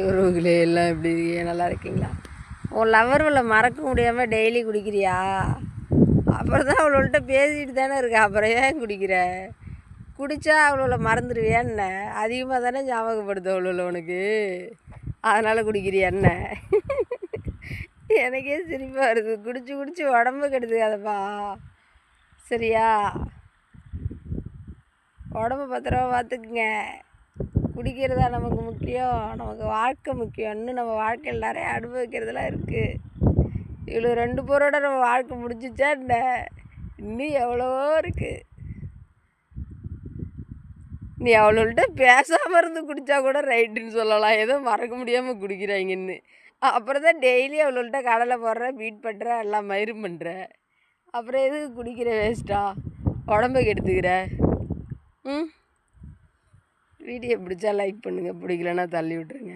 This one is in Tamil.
உறவுகளே எல்லாம் எப்படி இருக்கீங்க? நல்லா இருக்கீங்களா? உன் லவர்களை மறக்க முடியாமல் டெய்லி குடிக்கிறியா? அப்புறம் தான் அவளோட பேசிட்டு தானே இருக்க, அப்புறம் ஏன் குடிக்கிற? குடித்தா அவளோட மறந்துடுவியா என்ன? அதிகமாக தானே ஞாபகப்படுத்த அவளோட உனக்கு, அதனால் குடிக்கிறியா என்ன? எனக்கே சிரிப்பாக வருது. குடிச்சு குடிச்சு உடம்பு கெடுத்துக்காதப்பா, சரியா? உடம்பு பத்திரமா பார்த்துக்குங்க. குடிக்கிறதா நமக்கு முக்கியம்? நமக்கு வாழ்க்கை முக்கியம். இன்னும் நம்ம வாழ்க்கையில் நிறைய அனுபவிக்கிறதுலாம் இருக்குது. இவ்வளோ 2 பேரோட நம்ம வாழ்க்கை முடிஞ்சிச்சா என்ன? இன்னும் எவ்வளவோ இருக்குது. நீ அவளோட பேசாமல் இருந்து குடித்தா கூட ரைட்டுன்னு சொல்லலாம், ஏதோ மறக்க முடியாமல் குடிக்கிறாங்கன்னு. அப்புறம் தான் டெய்லி அவளோட கடலை போடுற, பீட் பண்ணுற, எல்லாம் மயிரும் பண்ணுற. அப்புறம் எதுக்கு குடிக்கிற வேஸ்ட்டா? உடம்பை கெடுத்துக்கிற. வீடியோ பிடிச்சா லைக் பண்ணுங்கள், பிடிக்கலன்னா தள்ளி விட்ருங்க.